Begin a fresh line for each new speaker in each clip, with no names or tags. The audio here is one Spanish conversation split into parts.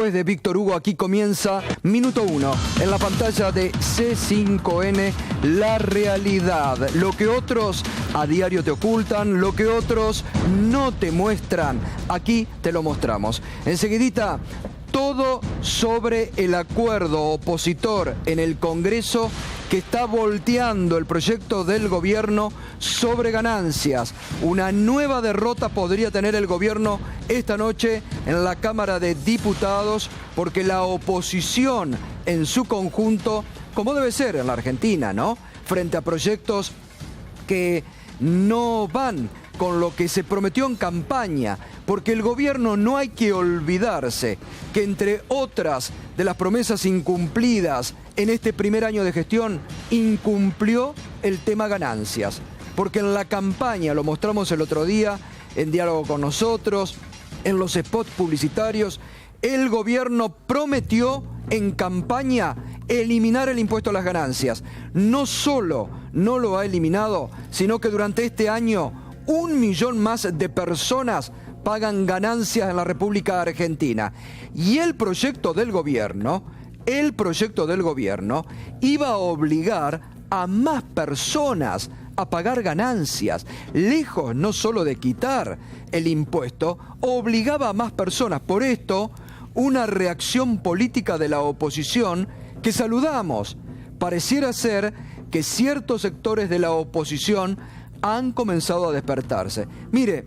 Después de Víctor Hugo, aquí comienza Minuto 1. En la pantalla de C5N, la realidad. Lo que otros a diario te ocultan, lo que otros no te muestran, aquí te lo mostramos. Enseguidita, todo sobre el acuerdo opositor en el Congreso que está volteando el proyecto del gobierno sobre ganancias. Una nueva derrota podría tener el gobierno esta noche en la Cámara de Diputados porque la oposición en su conjunto, como debe ser en la Argentina, ¿no? Frente a proyectos que no van con lo que se prometió en campaña, porque el gobierno, no hay que olvidarse que entre otras de las promesas incumplidas en este primer año de gestión, incumplió el tema ganancias, porque en la campaña, lo mostramos el otro día, en Diálogo con Nosotros, en los spots publicitarios, el gobierno prometió en campaña eliminar el impuesto a las ganancias. No solo no lo ha eliminado, sino que durante este año 1 millón más de personas pagan ganancias en la República Argentina. Y el proyecto del gobierno iba a obligar a más personas a pagar ganancias. Lejos no solo de quitar el impuesto, obligaba a más personas. Por esto, una reacción política de la oposición que saludamos. Pareciera ser que ciertos sectores de la oposición han comenzado a despertarse. Mire,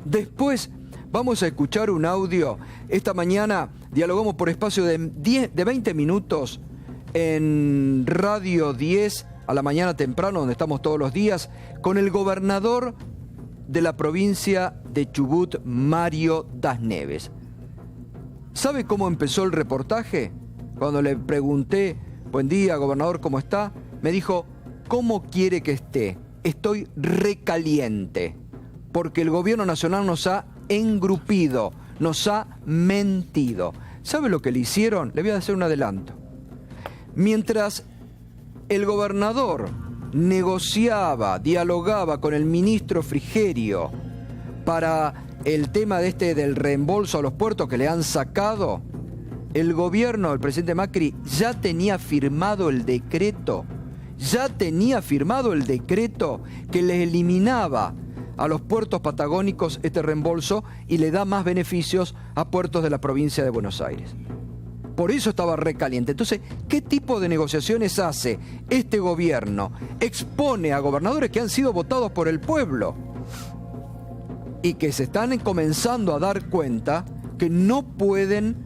después vamos a escuchar un audio. Esta mañana dialogamos por espacio de 20 minutos en Radio 10 a la mañana temprano, donde estamos todos los días, con el gobernador de la provincia de Chubut, Mario Das Neves. ¿Sabe cómo empezó el reportaje? Cuando le pregunté, buen día, gobernador, ¿cómo está? Me dijo, ¿cómo quiere que esté? Estoy recaliente, porque el gobierno nacional nos ha engrupido, nos ha mentido. ¿Sabe lo que le hicieron? Le voy a hacer un adelanto. Mientras el gobernador negociaba, dialogaba con el ministro Frigerio para el tema del reembolso a los puertos que le han sacado, el gobierno del presidente Macri ya tenía firmado el decreto que le eliminaba a los puertos patagónicos este reembolso y le da más beneficios a puertos de la provincia de Buenos Aires. Por eso estaba recaliente. Entonces, ¿qué tipo de negociaciones hace este gobierno? Expone a gobernadores que han sido votados por el pueblo y que se están comenzando a dar cuenta que no pueden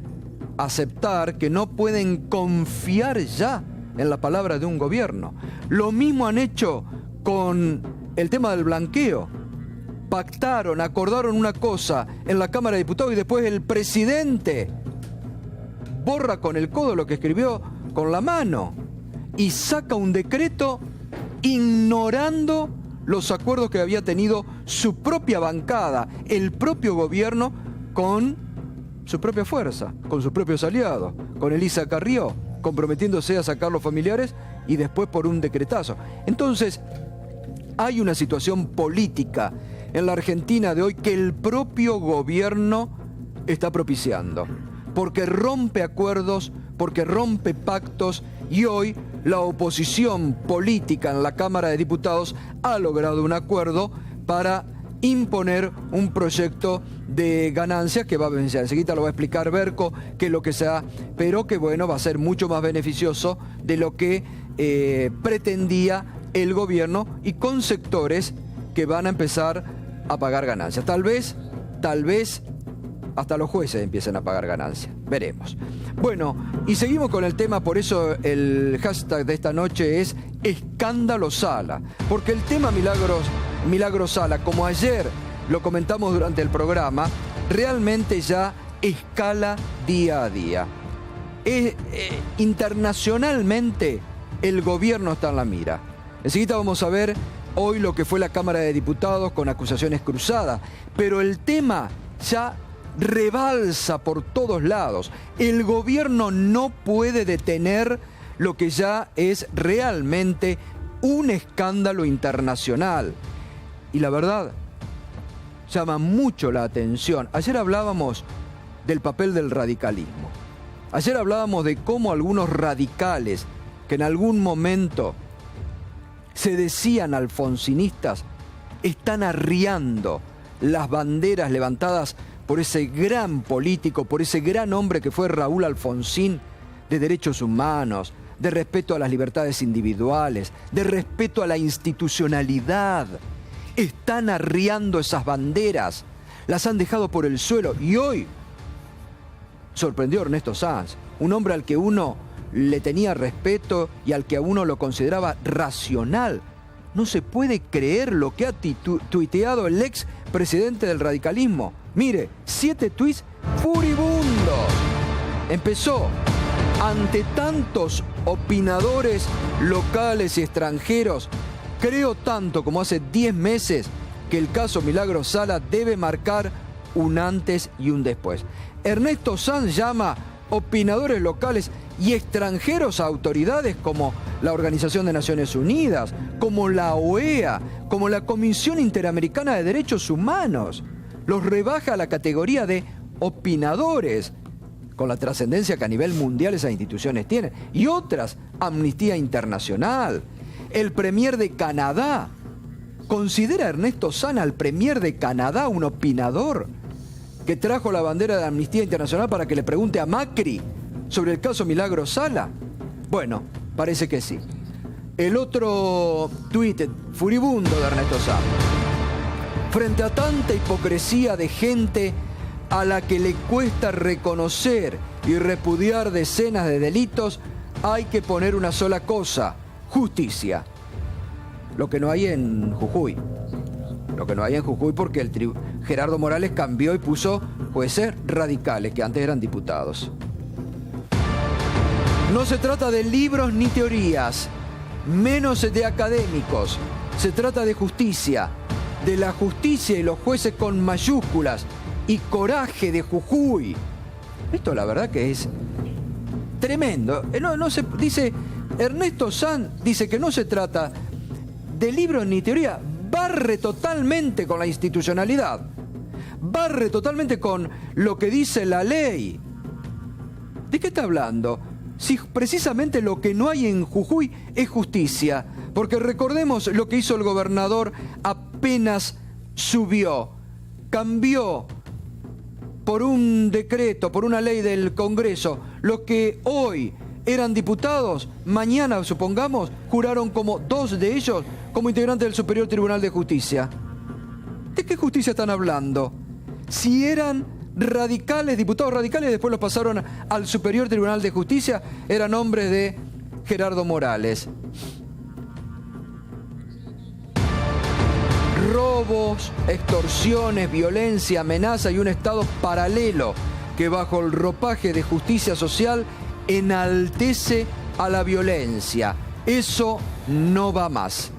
aceptar, que no pueden confiar ya en la palabra de un gobierno. Lo mismo han hecho con el tema del blanqueo. Pactaron, acordaron una cosa en la Cámara de Diputados y después el presidente borra con el codo lo que escribió con la mano y saca un decreto ignorando los acuerdos que había tenido su propia bancada, el propio gobierno con su propia fuerza, con sus propios aliados, con Elisa Carrió, comprometiéndose a sacar los familiares y después por un decretazo. Entonces, hay una situación política en la Argentina de hoy que el propio gobierno está propiciando, porque rompe acuerdos, porque rompe pactos, y hoy la oposición política en la Cámara de Diputados ha logrado un acuerdo para imponer un proyecto de ganancias que va a beneficiar. Enseguida lo va a explicar Berco, qué es lo que sea, pero que bueno, va a ser mucho más beneficioso de lo que pretendía el gobierno y con sectores que van a empezar a pagar ganancias. Tal vez hasta los jueces empiecen a pagar ganancias. Veremos. Bueno, y seguimos con el tema, por eso el hashtag de esta noche es Escándalo Sala, porque el tema Milagros Sala, como ayer lo comentamos durante el programa, realmente ya escala día a día. Internacionalmente el gobierno está en la mira. Enseguida vamos a ver hoy lo que fue la Cámara de Diputados con acusaciones cruzadas, pero el tema ya rebalsa por todos lados. El gobierno no puede detener lo que ya es realmente un escándalo internacional. Y la verdad, llama mucho la atención. Ayer hablábamos del papel del radicalismo. Ayer hablábamos de cómo algunos radicales que en algún momento se decían alfonsinistas están arriando las banderas levantadas por ese gran político, por ese gran hombre que fue Raúl Alfonsín, de derechos humanos, de respeto a las libertades individuales, de respeto a la institucionalidad. Están arriando esas banderas, las han dejado por el suelo. Y hoy sorprendió a Ernesto Sanz, un hombre al que uno le tenía respeto y al que a uno lo consideraba racional. No se puede creer lo que ha tuiteado el ex presidente del radicalismo. Mire, 7 tuits furibundos. Empezó: ante tantos opinadores locales y extranjeros, creo tanto como hace 10 meses que el caso Milagros Sala debe marcar un antes y un después. Ernesto Sanz llama opinadores locales y extranjeros a autoridades como la Organización de Naciones Unidas, como la OEA, como la Comisión Interamericana de Derechos Humanos. Los rebaja a la categoría de opinadores, con la trascendencia que a nivel mundial esas instituciones tienen. Y otras, Amnistía Internacional. El premier de Canadá. ¿Considera Ernesto Sanz al premier de Canadá un opinador que trajo la bandera de Amnistía Internacional para que le pregunte a Macri sobre el caso Milagros Sala? Bueno, parece que sí. El otro tuit furibundo de Ernesto Sanz. Frente a tanta hipocresía de gente a la que le cuesta reconocer y repudiar decenas de delitos, hay que poner una sola cosa: justicia. Lo que no hay en Jujuy. Lo que no hay en Jujuy porque Gerardo Morales cambió y puso jueces radicales que antes eran diputados. No se trata de libros ni teorías, menos de académicos. Se trata de justicia, de la justicia y los jueces con mayúsculas, y coraje de Jujuy. Esto la verdad que es tremendo. Dice Ernesto Sanz, dice que no se trata de libros ni teoría, barre totalmente con la institucionalidad, barre totalmente con lo que dice la ley. ¿De qué está hablando? Si precisamente lo que no hay en Jujuy es justicia, porque recordemos lo que hizo el gobernador apenas subió, cambió por un decreto, por una ley del Congreso, los que hoy eran diputados, mañana, supongamos, juraron como 2 de ellos como integrantes del Superior Tribunal de Justicia. ¿De qué justicia están hablando? Si eran radicales, diputados radicales, después los pasaron al Superior Tribunal de Justicia, eran hombres de Gerardo Morales. Robos, extorsiones, violencia, amenaza y un Estado paralelo que bajo el ropaje de justicia social enaltece a la violencia. Eso no va más,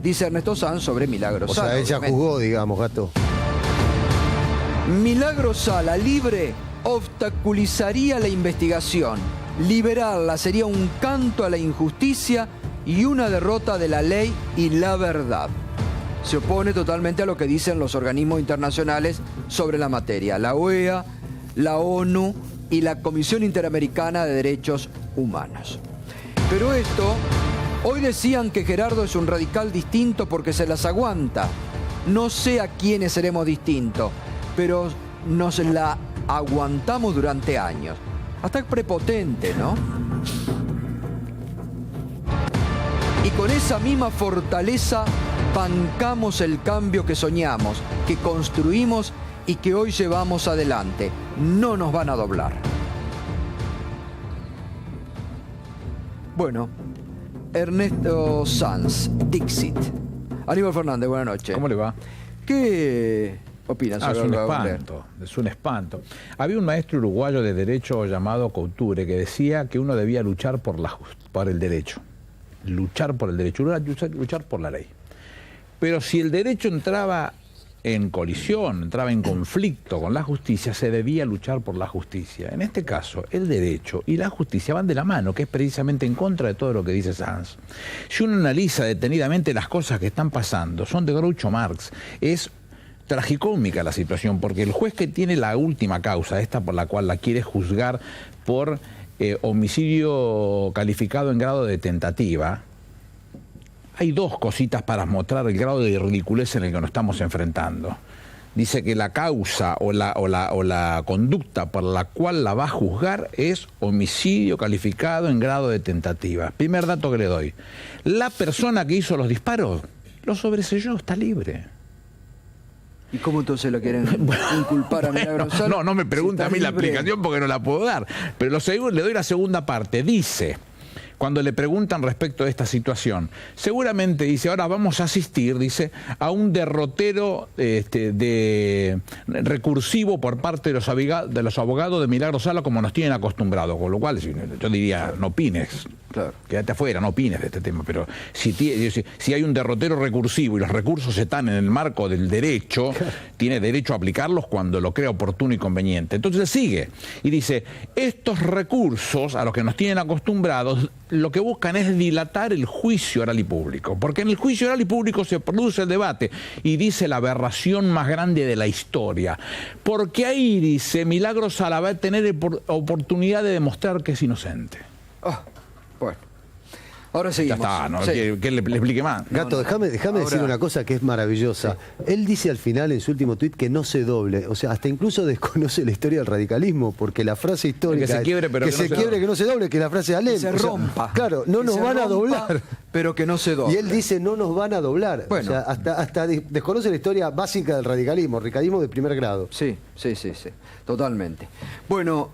dice Ernesto Sanz sobre Milagros Sala.
O sea, él ya jugó, digamos, Gato.
Milagros Sala libre obstaculizaría la investigación. Liberarla sería un canto a la injusticia y una derrota de la ley y la verdad. Se opone totalmente a lo que dicen los organismos internacionales sobre la materia, la OEA, la ONU y la Comisión Interamericana de Derechos Humanos. Pero esto, hoy decían que Gerardo es un radical distinto porque se las aguanta. No sé a quiénes seremos distintos, pero nos la aguantamos durante años. Hasta prepotente, ¿no? Y con esa misma fortaleza bancamos el cambio que soñamos, que construimos y que hoy llevamos adelante. No nos van a doblar. Bueno, Ernesto Sanz, Dixit. Aníbal Fernández, buenas noches.
¿Cómo le va?
¿Qué opinas sobre
es un
lo que
espanto, es un espanto. Había un maestro uruguayo de derecho llamado Couture que decía que uno debía luchar por el derecho. Luchar por el derecho, luchar por la ley. Pero si el derecho entraba en colisión, entraba en conflicto con la justicia, se debía luchar por la justicia. En este caso, el derecho y la justicia van de la mano, que es precisamente en contra de todo lo que dice Sanz. Si uno analiza detenidamente las cosas que están pasando, son de Groucho Marx, es tragicómica la situación, porque el juez que tiene la última causa, esta por la cual la quiere juzgar por homicidio calificado en grado de tentativa, hay dos cositas para mostrar el grado de ridiculez en el que nos estamos enfrentando. Dice que la causa o la conducta por la cual la va a juzgar es homicidio calificado en grado de tentativa. Primer dato que le doy. La persona que hizo los disparos lo sobreselló, está libre.
¿Y cómo entonces lo quieren inculpar a Milagro Sala?
No me pregunte a mí la explicación porque no la puedo dar. Pero le doy la segunda parte. Dice, cuando le preguntan respecto a esta situación, seguramente dice, ahora vamos a asistir, dice, a un derrotero recursivo por parte de los abogados de Milagro Sala como nos tienen acostumbrados, con lo cual yo diría, no opines. Claro. Quédate afuera, no opines de este tema, pero si hay un derrotero recursivo y los recursos están en el marco del derecho, tiene derecho a aplicarlos cuando lo crea oportuno y conveniente. Entonces sigue y dice, estos recursos a los que nos tienen acostumbrados, lo que buscan es dilatar el juicio oral y público, porque en el juicio oral y público se produce el debate y dice la aberración más grande de la historia, porque ahí dice, Milagro Sala va a tener oportunidad de demostrar que es inocente.
Bueno, ahora seguimos.
Ya está, ¿no?
Sí.
Que le explique más.
Gato, déjame decir una cosa que es maravillosa. Sí. Él dice al final, en su último tuit, que no se doble. O sea, hasta incluso desconoce la historia del radicalismo, porque la frase histórica...
Que se quiebre, pero
que no se doble, que la frase de Alem.
Que se rompa.
Claro, no nos van a doblar.
Pero que no se doble.
Y él dice, no nos van a doblar.
Bueno.
O sea, hasta desconoce la historia básica del radicalismo de primer grado.
Sí, totalmente. Bueno,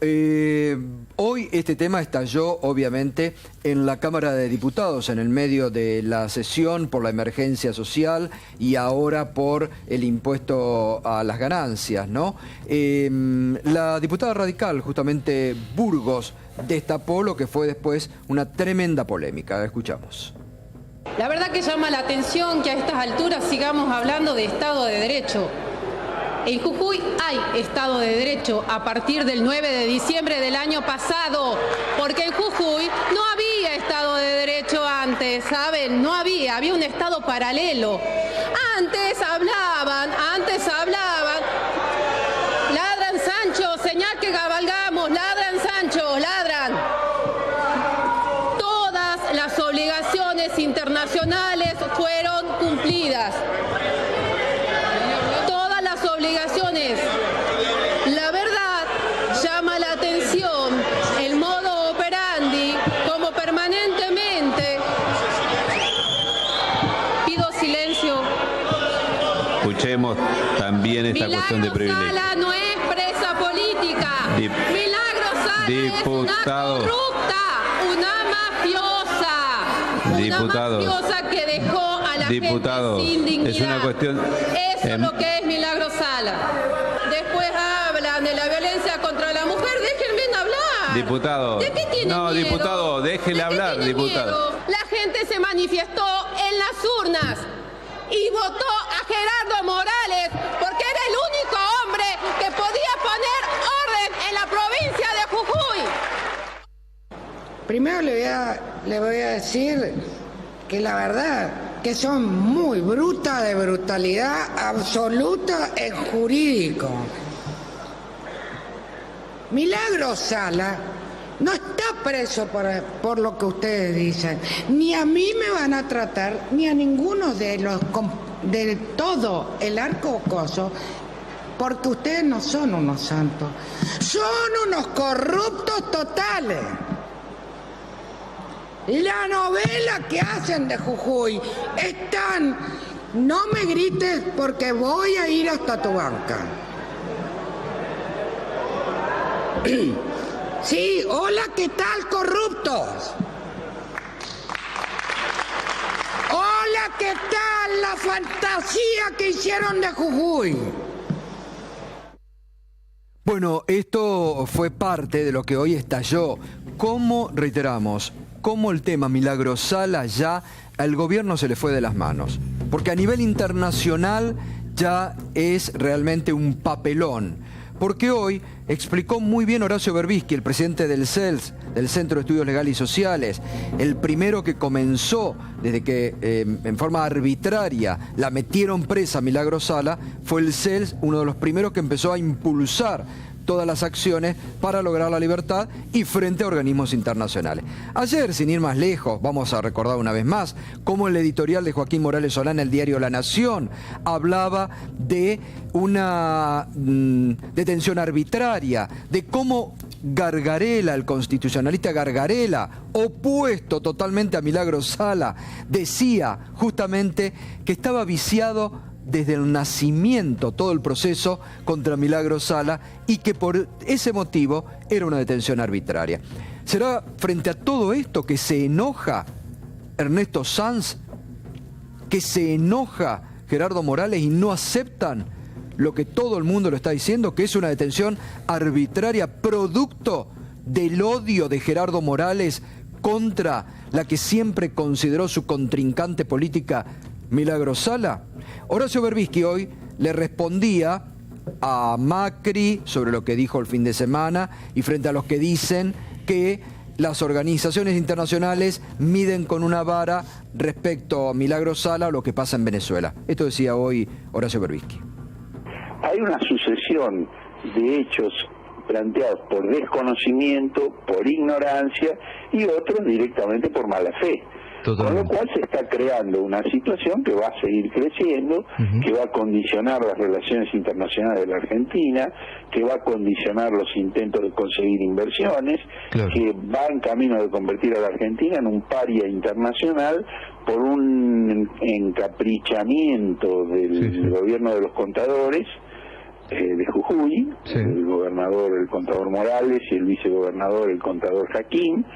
hoy este tema estalló, obviamente, en la Cámara de Diputados, en el medio de la sesión por la emergencia social y ahora por el impuesto a las ganancias, ¿no? La diputada radical, justamente Burgos, destapó lo que fue después una tremenda polémica. Escuchamos.
La verdad que llama la atención que a estas alturas sigamos hablando de Estado de Derecho. En Jujuy hay Estado de Derecho a partir del 9 de diciembre del año pasado, porque en Jujuy no había Estado de Derecho antes, ¿saben? No había un Estado paralelo. Antes hablaban, ladran Sancho, señal que cabalgamos, ladran Sancho, ladran. Todas las obligaciones internacionales fueron cumplidas. Obligaciones. La verdad llama la atención el modo operandi, como permanentemente. Pido silencio.
Escuchemos también esta cuestión de privilegio.
Milagro Sala no es presa política. Milagro Sala es una corrupta, una mafiosa que dejó a la gente sin dignidad.
Es una cuestión...
Eso es lo que es Milagro Sala. Después hablan de la violencia contra la mujer. Déjenme hablar.
Diputado.
¿De qué tiene miedo?
Diputado, déjele hablar, diputado.
Miedo? La gente se manifestó en las urnas y votó a Gerardo Morales porque era el único hombre que podía poner orden en la provincia de Jujuy.
Primero le voy a decir que la verdad que son muy brutas, de brutalidad absoluta en jurídico. Milagro Sala no está preso por lo que ustedes dicen. Ni a mí me van a tratar, ni a ninguno de todo el arco coso, porque ustedes no son unos santos. Son unos corruptos totales. La novela que hacen de Jujuy están... No me grites porque voy a ir hasta tu banca. Sí, hola, ¿qué tal, corruptos? Hola, ¿qué tal la fantasía que hicieron de Jujuy?
Bueno, esto fue parte de lo que hoy estalló. ¿Cómo, reiteramos, cómo el tema Milagro Sala ya al gobierno se le fue de las manos? Porque a nivel internacional ya es realmente un papelón. porque hoy explicó muy bien Horacio Berbisky, el presidente del CELS, del Centro de Estudios Legales y Sociales, el primero que comenzó desde que en forma arbitraria la metieron presa a Milagro Sala, fue el CELS, uno de los primeros que empezó a impulsar todas las acciones para lograr la libertad y frente a organismos internacionales. Ayer, sin ir más lejos, vamos a recordar una vez más cómo el editorial de Joaquín Morales Solá en el diario La Nación hablaba de una detención arbitraria, de cómo Gargarella, el constitucionalista Gargarella, opuesto totalmente a Milagro Sala, decía justamente que estaba viciado desde el nacimiento todo el proceso contra Milagro Sala y que por ese motivo era una detención arbitraria. ¿Será frente a todo esto que se enoja Ernesto Sanz, que se enoja Gerardo Morales y no aceptan lo que todo el mundo lo está diciendo, que es una detención arbitraria producto del odio de Gerardo Morales contra la que siempre consideró su contrincante política, Milagro Sala? Horacio Berbisky hoy le respondía a Macri sobre lo que dijo el fin de semana y frente a los que dicen que las organizaciones internacionales miden con una vara respecto a Milagro Sala o lo que pasa en Venezuela. Esto decía hoy Horacio Berbisky.
Hay una sucesión de hechos planteados por desconocimiento, por ignorancia y otros directamente por mala fe. Totalmente. Con lo cual se está creando una situación que va a seguir creciendo, que va a condicionar las relaciones internacionales de la Argentina, que va a condicionar los intentos de conseguir inversiones, que va en camino de convertir a la Argentina en un paria internacional por un encaprichamiento del gobierno de los contadores de Jujuy, el gobernador, el contador Morales, y el vicegobernador, el contador Jaquín,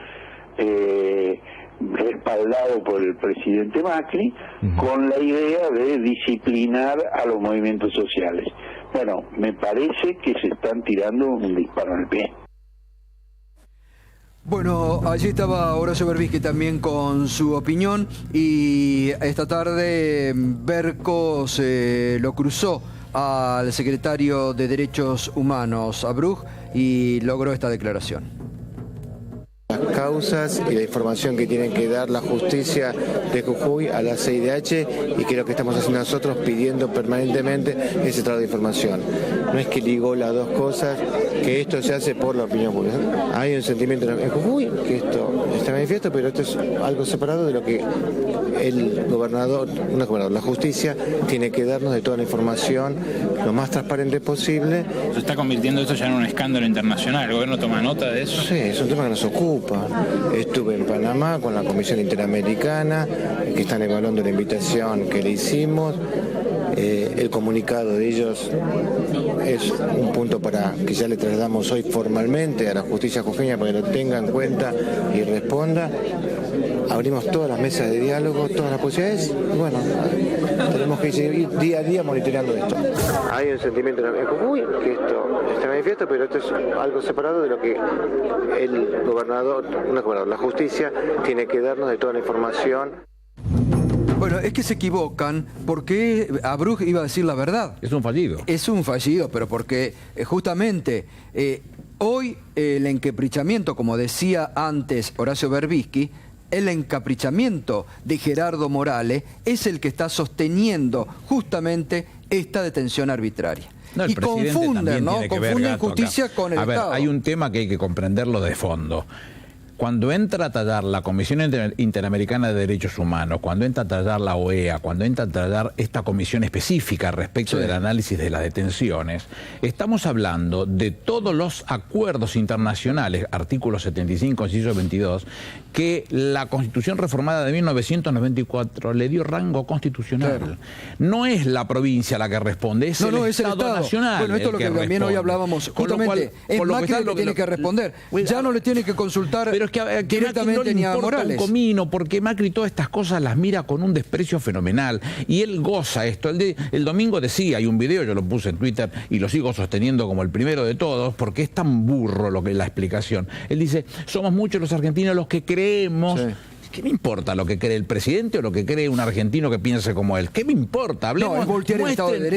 respaldado por el presidente Macri, con la idea de disciplinar a los movimientos sociales. Bueno, me parece que se están tirando un disparo en el pie.
Bueno, allí estaba Horacio Berbisky también con su opinión y esta tarde Berco se lo cruzó al secretario de Derechos Humanos, Abrug, y logró esta declaración.
Las causas y la información que tienen que dar la justicia de Jujuy a la CIDH, y que lo que estamos haciendo nosotros pidiendo permanentemente es ese traslado de información. No es que ligó las dos cosas, que esto se hace por la opinión pública. Hay un sentimiento en Jujuy que esto está manifiesto, pero esto es algo separado de lo que el gobernador, la justicia tiene que darnos de toda la información lo más transparente posible.
Se está convirtiendo esto ya en un escándalo internacional. ¿El gobierno toma nota de eso?
Sí, es un tema que nos ocupa. Estuve en Panamá con la Comisión Interamericana, que están evaluando la invitación que le hicimos. El comunicado de ellos es un punto para que ya le trasladamos hoy formalmente a la justicia jujeña para que lo tenga en cuenta y responda. Abrimos todas las mesas de diálogo, todas las posibilidades, y bueno, tenemos que seguir día a día monitoreando esto. Hay un sentimiento en Jujuy que esto está manifiesto, pero esto es algo separado de lo que el gobernador, la justicia tiene que darnos de toda la información.
Bueno, es que se equivocan porque Abrug iba a decir la verdad.
Es un fallido.
Es un fallido, pero porque justamente hoy el encaprichamiento, como decía antes Horacio Berbisky, el encaprichamiento de Gerardo Morales es el que está sosteniendo justamente esta detención arbitraria.
No, y confunden,
¿no? Confunden justicia
acá
con el Estado.
Hay un tema que hay que comprenderlo de fondo. Cuando entra a tallar la Comisión Interamericana de Derechos Humanos, cuando entra a tallar la OEA, cuando entra a tallar esta comisión específica respecto del análisis de las detenciones, estamos hablando de todos los acuerdos internacionales, artículo 75, inciso 22, que la Constitución reformada de 1994 le dio rango constitucional. Claro. No es la provincia la que responde, es el Estado Nacional.
Bueno, esto es lo que también hoy hablábamos. Justamente, es Macri el que tiene que responder. Ya no le tiene que consultar. Pero que directamente no le importa un comino, porque Macri todas estas cosas las mira con un desprecio fenomenal y él goza esto. El domingo decía, hay un video, yo lo puse en Twitter y lo sigo sosteniendo como el primero de todos, porque es tan burro lo que es la explicación. Él dice, somos muchos los argentinos los que creemos
¿Qué me importa lo que cree el presidente o lo que cree un argentino que piense como él? ¿Qué me importa? Hablemos,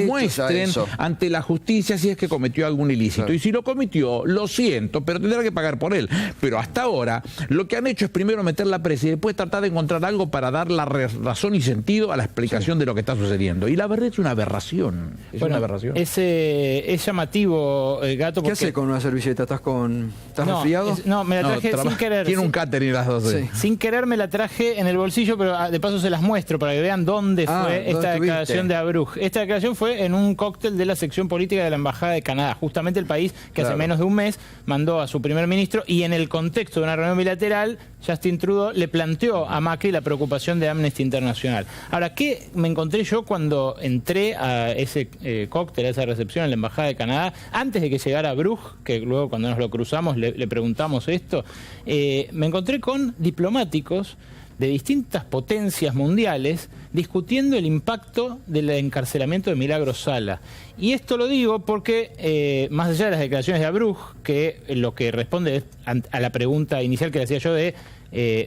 muestren ante la justicia si es que cometió algún ilícito. Claro. Y si lo cometió, lo siento, pero tendrá que pagar por él. Pero hasta ahora, lo que han hecho es primero meter la presa y después tratar de encontrar algo para dar la razón y sentido a la explicación de lo que está sucediendo. Y la verdad es una aberración. Una aberración.
Es llamativo, Gato.
¿Qué hace con una servilleta? ¿Estás resfriado?
No, me la traje sin querer.
Tiene un catering las dos.
Sí. Sin querer me la traje en el bolsillo, pero de paso se las muestro para que vean dónde fue esta declaración de Abruzg. Esta declaración fue en un cóctel de la sección política de la Embajada de Canadá, justamente el país que hace menos de un mes mandó a su primer ministro, y en el contexto de una reunión bilateral, Justin Trudeau le planteó a Macri la preocupación de Amnesty Internacional. Ahora, ¿qué me encontré yo cuando entré a ese cóctel, a esa recepción en la Embajada de Canadá, antes de que llegara Abruzg, que luego cuando nos lo cruzamos le preguntamos esto? Me encontré con diplomáticos de distintas potencias mundiales discutiendo el impacto del encarcelamiento de Milagros Sala. Y esto lo digo porque, más allá de las declaraciones de Abruzg, que lo que responde es a la pregunta inicial que le hacía yo de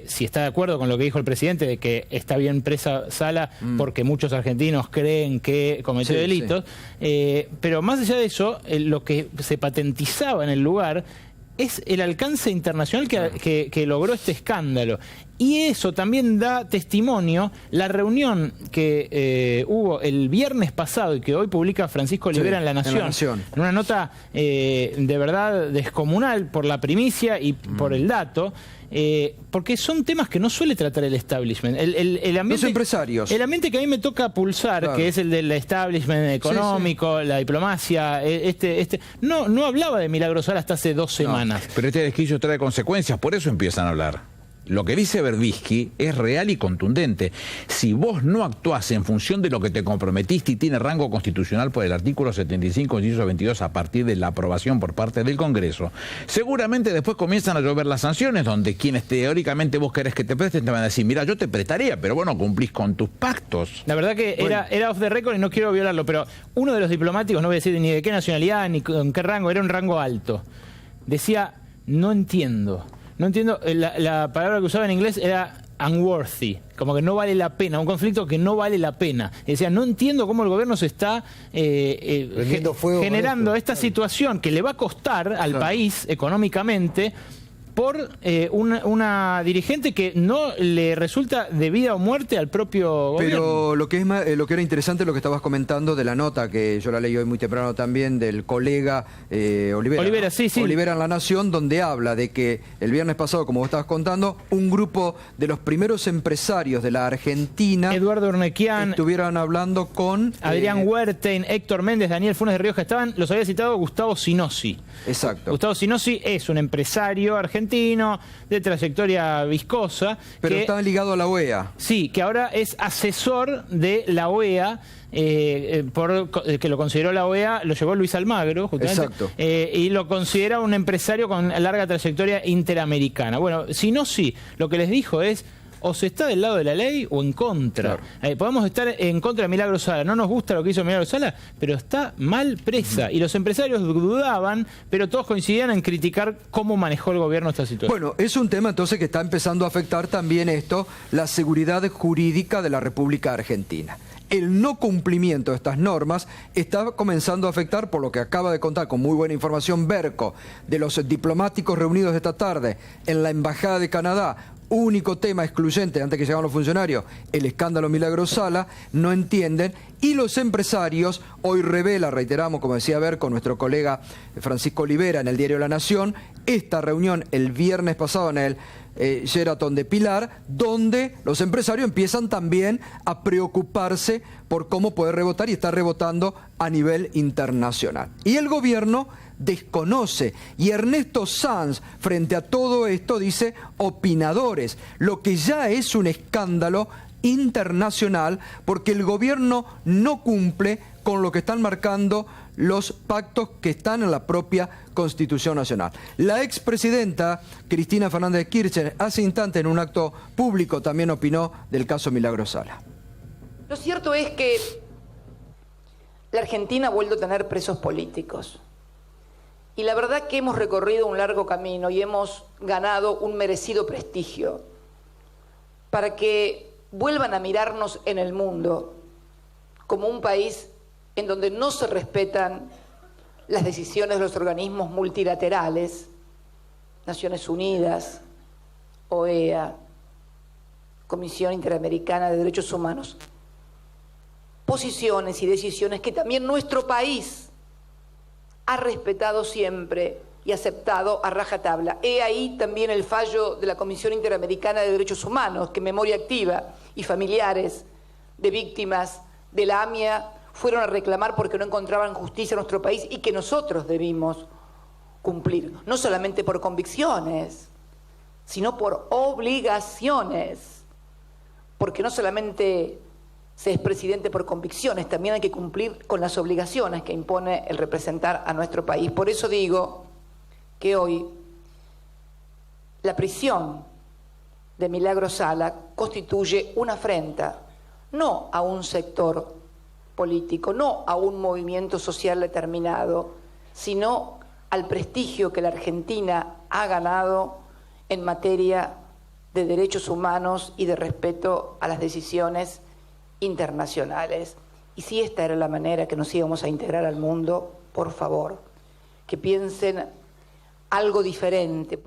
si está de acuerdo con lo que dijo el presidente, de que está bien presa Sala porque muchos argentinos creen que cometió delitos, pero más allá de eso, lo que se patentizaba en el lugar es el alcance internacional que logró este escándalo. Y eso también da testimonio la reunión que hubo el viernes pasado y que hoy publica Francisco Olivera en La Nación. En una nota de verdad descomunal por la primicia y por el dato. Porque son temas que no suele tratar el establishment. El ambiente,
los empresarios.
El ambiente que a mí me toca pulsar, que es el del establishment económico, la diplomacia, no hablaba de Milagros Sala hasta hace 2 semanas.
Pero este desquicio trae consecuencias, por eso empiezan a hablar. Lo que dice Berbisky es real y contundente. Si vos no actuás en función de lo que te comprometiste y tiene rango constitucional por el artículo 75, inciso 22, a partir de la aprobación por parte del Congreso, seguramente después comienzan a llover las sanciones, donde quienes teóricamente vos querés que te presten te van a decir, mira, yo te prestaría, pero vos no cumplís con tus pactos.
La verdad que era off the record y no quiero violarlo, pero uno de los diplomáticos, no voy a decir ni de qué nacionalidad ni con qué rango, era un rango alto, decía, no entiendo, la palabra que usaba en inglés era unworthy, como que no vale la pena, un conflicto que no vale la pena. Y decía, no entiendo cómo el gobierno se está generando esta situación que le va a costar al país económicamente por una dirigente que no le resulta de vida o muerte al propio gobierno.
Pero lo que era interesante es lo que estabas comentando de la nota, que yo la leí hoy muy temprano también, del colega Olivera,
sí.
Olivera en La Nación, donde habla de que el viernes pasado, como vos estabas contando, un grupo de los primeros empresarios de la Argentina,
Eduardo Urnequian,
estuvieron hablando con
Adrián Huertein, Héctor Méndez, Daniel Funes de Rioja, los había citado Gustavo Sinossi.
Exacto.
Gustavo Sinossi es un empresario argentino de trayectoria viscosa.
Pero está ligado a la OEA.
Sí, que ahora es asesor de la OEA, que lo consideró la OEA, lo llevó Luis Almagro, justamente. Exacto. Y lo considera un empresario con larga trayectoria interamericana. Bueno, Sinossi lo que les dijo es, o se está del lado de la ley o en contra. Claro. Podemos estar en contra de Milagros Sala, no nos gusta lo que hizo Milagros Sala, pero está mal presa. Y los empresarios dudaban, pero todos coincidían en criticar cómo manejó el gobierno esta situación.
Bueno, es un tema entonces que está empezando a afectar también la seguridad jurídica de la República Argentina. El no cumplimiento de estas normas está comenzando a afectar, por lo que acaba de contar con muy buena información Berco, de los diplomáticos reunidos esta tarde en la Embajada de Canadá. Único tema excluyente, antes que llegaran los funcionarios, el escándalo Milagros Sala, no entienden. Y los empresarios, hoy revela, reiteramos, como decía Berco, nuestro colega Francisco Olivera en el diario La Nación, esta reunión el viernes pasado en el Sheraton de Pilar, donde los empresarios empiezan también a preocuparse por cómo poder rebotar, y está rebotando a nivel internacional. Y el gobierno desconoce, y Ernesto Sanz frente a todo esto dice opinadores, lo que ya es un escándalo internacional porque el gobierno no cumple con lo que están marcando los pactos que están en la propia Constitución Nacional. La expresidenta Cristina Fernández de Kirchner hace instantes en un acto público también opinó del caso Milagros Sala.
Lo cierto es que la Argentina ha vuelto a tener presos políticos. Y la verdad que hemos recorrido un largo camino y hemos ganado un merecido prestigio. para que vuelvan a mirarnos en el mundo como un país en donde no se respetan las decisiones de los organismos multilaterales, Naciones Unidas, OEA, Comisión Interamericana de Derechos Humanos, posiciones y decisiones que también nuestro país ha respetado siempre y aceptado a rajatabla. He ahí también el fallo de la Comisión Interamericana de Derechos Humanos, que Memoria Activa y familiares de víctimas de la AMIA fueron a reclamar porque no encontraban justicia en nuestro país y que nosotros debimos cumplir, no solamente por convicciones, sino por obligaciones, porque no solamente se es presidente por convicciones, también hay que cumplir con las obligaciones que impone el representar a nuestro país. Por eso digo que hoy la prisión de Milagro Sala constituye una afrenta, no a un sector político, no a un movimiento social determinado, sino al prestigio que la Argentina ha ganado en materia de derechos humanos y de respeto a las decisiones internacionales. Y si esta era la manera que nos íbamos a integrar al mundo, por favor, que piensen algo diferente.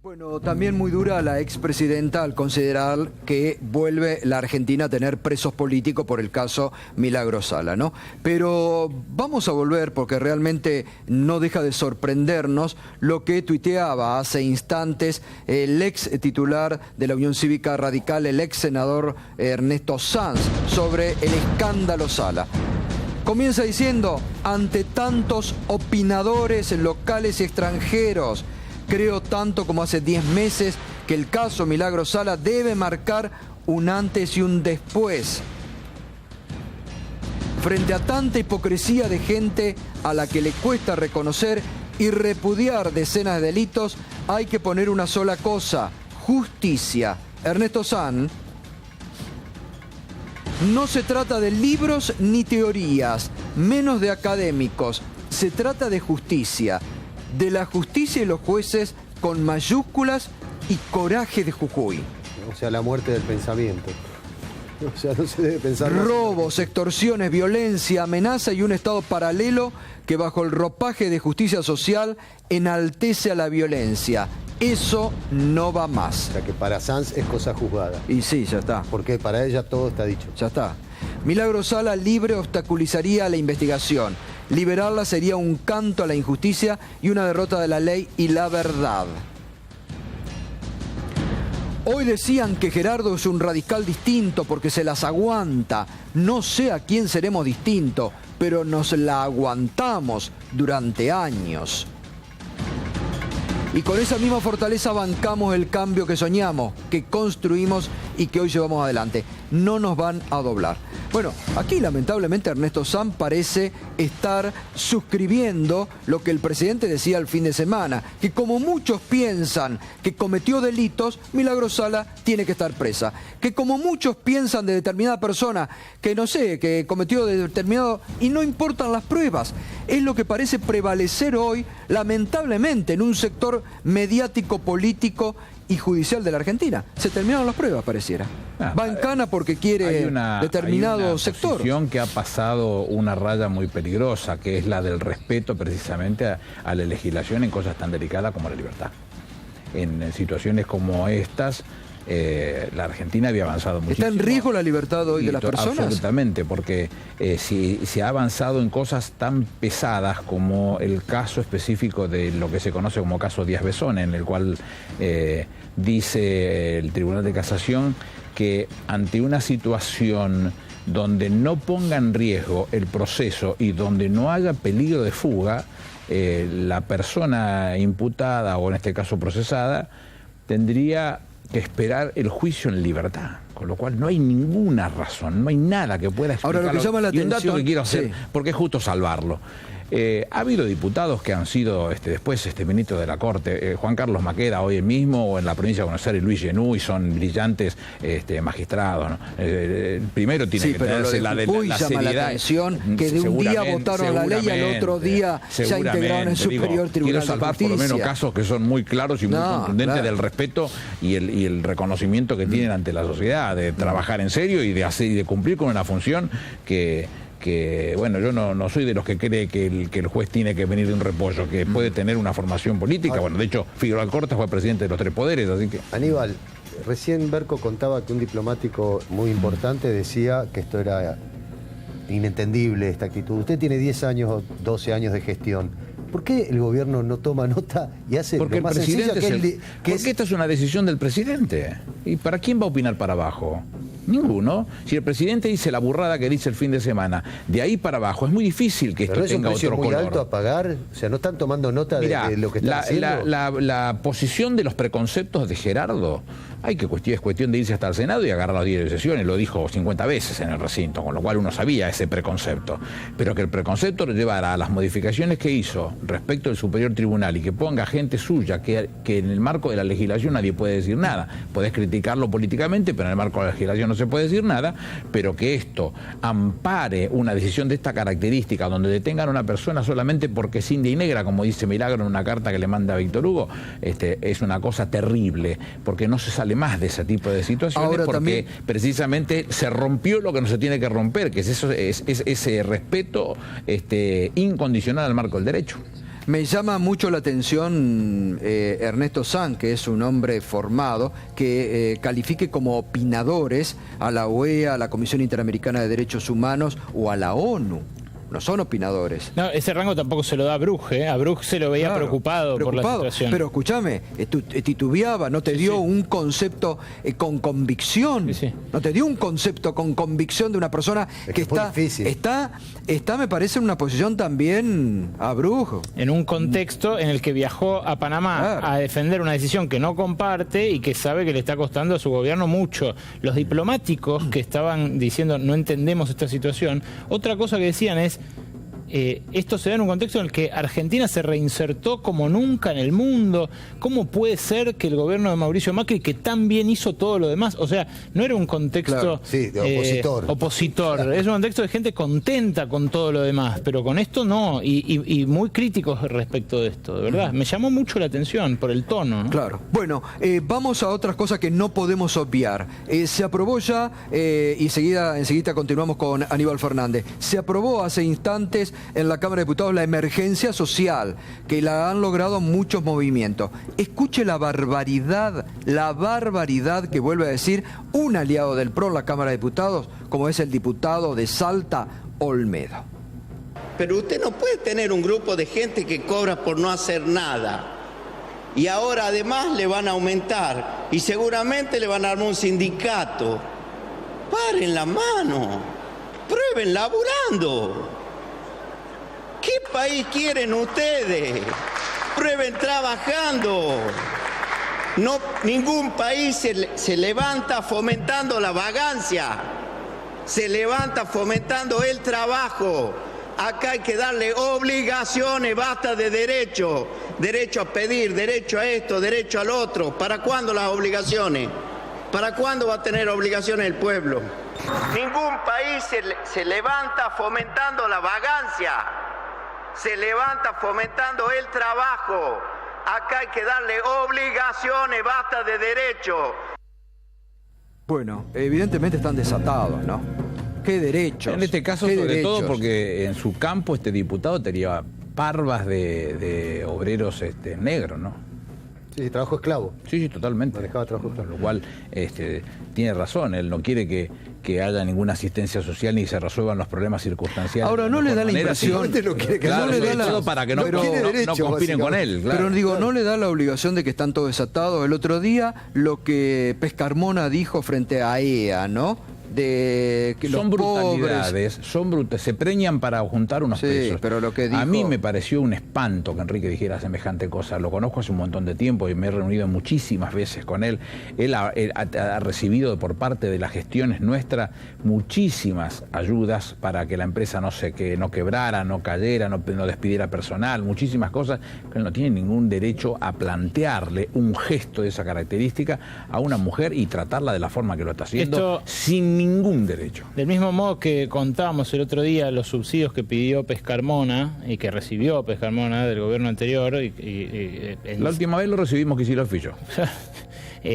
Bueno, también muy dura la expresidenta al considerar que vuelve la Argentina a tener presos políticos por el caso Milagro Sala, ¿no? Pero vamos a volver porque realmente no deja de sorprendernos lo que tuiteaba hace instantes el ex titular de la Unión Cívica Radical, el ex senador Ernesto Sanz, sobre el escándalo Sala. Comienza diciendo: ante tantos opinadores locales y extranjeros, creo tanto como hace 10 meses que el caso Milagro Sala debe marcar un antes y un después. Frente a tanta hipocresía de gente a la que le cuesta reconocer y repudiar decenas de delitos, hay que poner una sola cosa: justicia. Ernesto Sanz: no se trata de libros ni teorías, menos de académicos. Se trata de justicia. De la justicia y los jueces con mayúsculas y coraje de Jujuy.
O sea, la muerte del pensamiento. O sea, no se debe pensar más.
Robos, extorsiones, violencia, amenaza y un Estado paralelo que bajo el ropaje de justicia social enaltece a la violencia. Eso no va más.
O sea, que para Sanz es cosa juzgada.
Y sí, ya está.
Porque para ella todo está dicho.
Ya está. Milagro Sala libre obstaculizaría la investigación. Liberarla sería un canto a la injusticia y una derrota de la ley y la verdad. Hoy decían que Gerardo es un radical distinto porque se las aguanta. No sé a quién seremos distintos, pero nos la aguantamos durante años. Y con esa misma fortaleza bancamos el cambio que soñamos, que construimos y que hoy llevamos adelante. No nos van a doblar. Bueno, aquí lamentablemente Ernesto Sanz parece estar suscribiendo lo que el presidente decía el fin de semana, que como muchos piensan que cometió delitos, Milagro Sala tiene que estar presa. Que como muchos piensan de determinada persona, que no sé, que cometió determinado, y no importan las pruebas. Es lo que parece prevalecer hoy, lamentablemente, en un sector mediático, político y judicial de la Argentina. Se terminaron las pruebas, pareciera. Va en cana porque quiere determinado sector.
Hay una posición que ha pasado una raya muy peligrosa, que es la del respeto precisamente a la legislación en cosas tan delicadas como la libertad. En situaciones como estas, la Argentina había avanzado muchísimo.
¿Está en riesgo la libertad hoy de las personas?
Absolutamente, porque si se ha avanzado en cosas tan pesadas como el caso específico de lo que se conoce como caso Díaz Besón, en el cual dice el Tribunal de Casación que ante una situación donde no ponga en riesgo el proceso y donde no haya peligro de fuga, la persona imputada o en este caso procesada tendría que esperar el juicio en libertad, con lo cual no hay ninguna razón, no hay nada que pueda explicarlo.
Ahora, lo que llama la atención,
y un dato que quiero hacer, porque es justo salvarlo. Ha habido diputados que han sido después ministros de la Corte, Juan Carlos Maqueda hoy mismo, o en la provincia de Buenos Aires Luis Genú, y son brillantes magistrados, ¿no? Primero tiene que tenerse la seriedad.
La atención que de un día votaron la ley y al otro día se integraron en el Superior Tribunal
quiero
de
salvar
Justicia.
por lo menos casos que son muy claros y muy contundentes del respeto y el reconocimiento que tienen ante la sociedad, de trabajar en serio y de cumplir con una función que bueno, yo no soy de los que cree que el juez tiene que venir de un repollo, que puede tener una formación política. Bueno, de hecho, Figueroa Alcorta fue presidente de los tres poderes, así que...
Aníbal, recién Berco contaba que un diplomático muy importante decía que esto era inentendible, esta actitud. Usted tiene 10 años o 12 años de gestión. ¿Por qué el gobierno no toma nota y hace
porque
lo más
el presidente
sencillo
porque esta es una decisión del presidente? ¿Y para quién va a opinar para abajo? Ninguno. Si el presidente dice la burrada que dice el fin de semana, de ahí para abajo es muy difícil que esto tenga otro color. ¿Es un precio muy alto
a pagar? O sea, ¿no están tomando nota de lo que están haciendo?
La posición de los preconceptos de Gerardo, es cuestión de irse hasta el Senado y agarrar los diarios de sesiones, lo dijo 50 veces en el recinto, con lo cual uno sabía ese preconcepto. Pero que el preconcepto lo llevara a las modificaciones que hizo respecto del Superior Tribunal y que ponga gente suya, que en el marco de la legislación nadie puede decir nada. Podés criticarlo políticamente, pero en el marco de la legislación no se puede decir nada, pero que esto ampare una decisión de esta característica, donde detengan a una persona solamente porque es india y negra, como dice Milagro en una carta que le manda a Víctor Hugo, es una cosa terrible, porque no se sale más de ese tipo de situaciones. Ahora, porque también precisamente se rompió lo que no se tiene que romper, que es ese respeto incondicional al marco del derecho.
Me llama mucho la atención Ernesto Sanz, que es un hombre formado, que califique como opinadores a la OEA, a la Comisión Interamericana de Derechos Humanos o a la ONU. No son opinadores.
No, ese rango tampoco se lo da a Bruch, ¿eh? A Bruch se lo veía preocupado por la situación.
Pero escúchame, titubeaba, no te dio un concepto con convicción. No te dio un concepto con convicción de una persona que está, me parece, en una posición también a Bruch.
En un contexto en el que viajó a Panamá a defender una decisión que no comparte y que sabe que le está costando a su gobierno mucho. Los diplomáticos que estaban diciendo no entendemos esta situación, otra cosa que decían es esto se da en un contexto en el que Argentina se reinsertó como nunca en el mundo. ¿Cómo puede ser que el gobierno de Mauricio Macri, que tan bien hizo todo lo demás? O sea, no era un contexto
de
opositor. Claro. Es un contexto de gente contenta con todo lo demás, pero con esto no, y muy críticos respecto de esto, de verdad. Me llamó mucho la atención por el tono, ¿no?
Claro. Bueno, vamos a otras cosas que no podemos obviar. Se aprobó ya, y enseguida continuamos con Aníbal Fernández. Se aprobó hace instantes en la Cámara de Diputados la emergencia social, que la han logrado muchos movimientos. Escuche la barbaridad que vuelve a decir un aliado del PRO en la Cámara de Diputados, como es el diputado de Salta, Olmedo.
Pero usted no puede tener un grupo de gente que cobra por no hacer nada. Y ahora además le van a aumentar y seguramente le van a armar un sindicato. Paren la mano, prueben laburando. ¿Qué país quieren ustedes? Prueben trabajando. No, ningún país se levanta fomentando la vagancia. Se levanta fomentando el trabajo. Acá hay que darle obligaciones, basta de derecho. Derecho a pedir, derecho a esto, derecho al otro. ¿Para cuándo las obligaciones? ¿Para cuándo va a tener obligaciones el pueblo? Ningún país se levanta fomentando la vagancia. Se levanta fomentando el trabajo. Acá hay que darle obligaciones, basta de derecho.
Bueno, evidentemente están desatados, ¿no? ¿Qué derechos?
En este caso, sobre todo porque en su campo este diputado tenía parvas de obreros negros, ¿no?
Sí, trabajo esclavo.
Sí, totalmente.
Manejaba trabajo esclavo.
Lo cual tiene razón, él no quiere que haya ninguna asistencia social ni se resuelvan los problemas circunstanciales.
Ahora, no le da la impresión,
para que no conspiren con él. Claro.
Pero digo, no le da la obligación de que están todos desatados. El otro día, lo que Pescarmona dijo frente a EA, ¿no? de que
son
los
brutalidades,
pobres...
se preñan para juntar unos pesos.
Pero lo que dijo...
A mí me pareció un espanto que Enrique dijera semejante cosa. Lo conozco hace un montón de tiempo y me he reunido muchísimas veces con él. Él ha recibido por parte de las gestiones nuestras muchísimas ayudas para que la empresa no quebrara, no cayera, no despidiera personal, muchísimas cosas, que él no tiene ningún derecho a plantearle un gesto de esa característica a una mujer y tratarla de la forma que lo está haciendo, sin ningún derecho.
Del mismo modo que contábamos el otro día los subsidios que pidió Pescarmona y que recibió Pescarmona del gobierno anterior.
La última vez lo recibimos Kicillof y yo.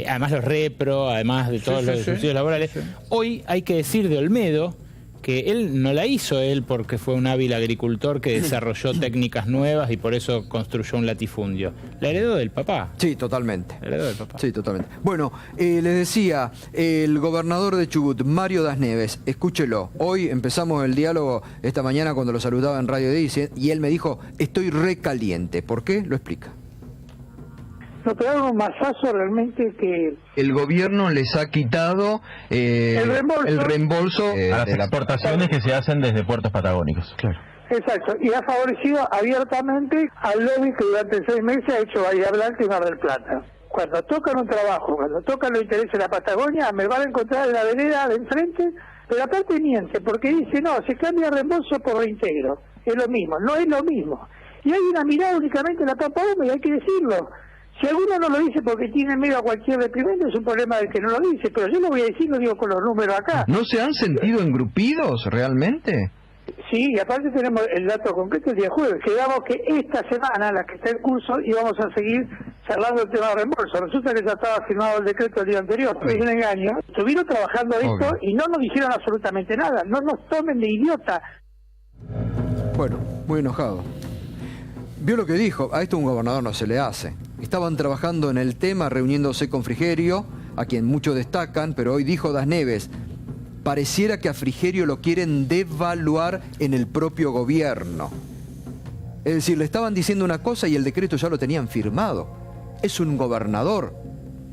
Además los repro, además de todos los subsidios laborales. Hoy hay que decir de Olmedo que él no la hizo porque fue un hábil agricultor que desarrolló técnicas nuevas y por eso construyó un latifundio. La heredó del papá.
Sí, totalmente.
La heredó del papá.
Sí, totalmente. Bueno, les decía, el gobernador de Chubut, Mario Das Neves, escúchelo. Hoy empezamos el diálogo esta mañana cuando lo saludaba en Radio D y él me dijo, estoy recaliente. ¿Por qué? Lo explica.
Nos pegaron un masazo realmente que...
El gobierno les ha quitado el reembolso
a las exportaciones que se hacen desde puertos patagónicos.
Claro.
Exacto, y ha favorecido abiertamente al lobby que durante 6 meses ha hecho Bahía Blanca y Mar del Plata. Cuando tocan un trabajo, cuando tocan los intereses de la Patagonia, me van a encontrar en la vereda de enfrente, pero aparte miente, porque dice, no, se cambia reembolso por reintegro. Es lo mismo, no es lo mismo. Y hay una mirada únicamente en la papa húmeda, hay que decirlo. Si alguno no lo dice porque tiene miedo a cualquier reprimenda, es un problema del que no lo dice, pero yo lo voy a decir, lo digo con los números acá.
¿No se han sentido engrupidos realmente?
Sí, y aparte tenemos el dato concreto el día jueves. Quedamos que esta semana, la que está en curso, íbamos a seguir charlando el tema de reembolso. Resulta que ya estaba firmado el decreto el día anterior. Es un engaño. Estuvieron trabajando esto y no nos dijeron absolutamente nada. No nos tomen de idiota.
Bueno, muy enojado. Vio lo que dijo, a esto un gobernador no se le hace. Estaban trabajando en el tema, reuniéndose con Frigerio, a quien muchos destacan, pero hoy dijo Das Neves, pareciera que a Frigerio lo quieren devaluar en el propio gobierno. Es decir, le estaban diciendo una cosa y el decreto ya lo tenían firmado. Es un gobernador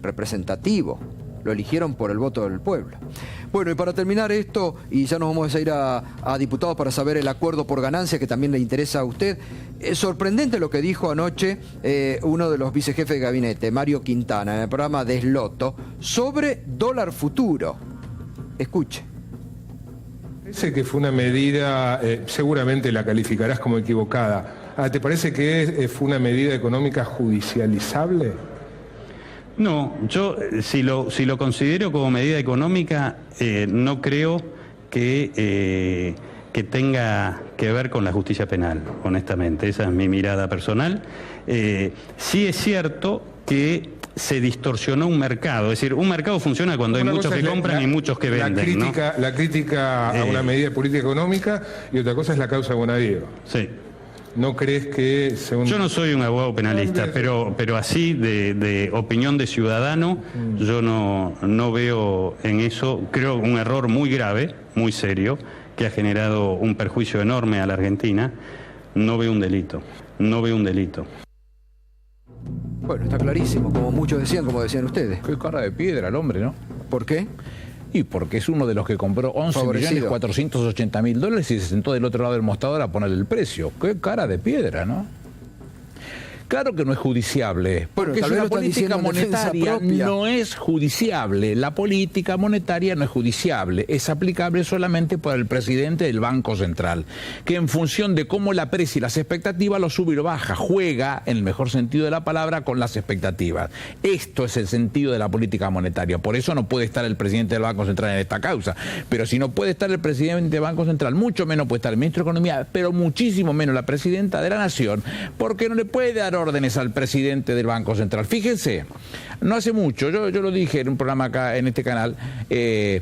representativo. Lo eligieron por el voto del pueblo. Bueno, y para terminar esto, y ya nos vamos a ir a diputados para saber el acuerdo por ganancia que también le interesa a usted. Es sorprendente lo que dijo anoche uno de los vicejefes de gabinete, Mario Quintana, en el programa Desloto, sobre dólar futuro. Escuche.
Parece que fue una medida, seguramente la calificarás como equivocada. ¿Te parece que fue una medida económica judicializable?
No, yo si lo considero como medida económica, no creo que tenga que ver con la justicia penal, honestamente. Esa es mi mirada personal. Sí es cierto que se distorsionó un mercado, es decir, un mercado funciona cuando hay muchos que compran y muchos que venden.
La crítica a una medida de política económica y otra cosa es la causa Bonadío.
Sí.
¿No crees que
Yo no soy un abogado penalista, pero así de opinión de ciudadano, yo no veo en eso, creo, un error muy grave, muy serio, que ha generado un perjuicio enorme a la Argentina. No veo un delito,
Bueno, está clarísimo, como muchos decían, como decían ustedes.
Qué cara de piedra el hombre, ¿no?
¿Por qué?
Y porque es uno de los que compró 11.480.000 dólares y se sentó del otro lado del mostrador a ponerle el precio. Qué cara de piedra, ¿no? Claro que no es judiciable, porque
bueno,
la política monetaria no es judiciable. La política monetaria no es judiciable, es aplicable solamente por el presidente del Banco Central, que en función de cómo la aprecia y las expectativas lo sube y lo baja, juega, en el mejor sentido de la palabra, con las expectativas. Esto es el sentido de la política monetaria, por eso no puede estar el presidente del Banco Central en esta causa. Pero si no puede estar el presidente del Banco Central, mucho menos puede estar el ministro de Economía, pero muchísimo menos la presidenta de la Nación, porque no le puede dar órdenes al presidente del Banco Central. Fíjense, no hace mucho, yo lo dije en un programa acá en este canal, el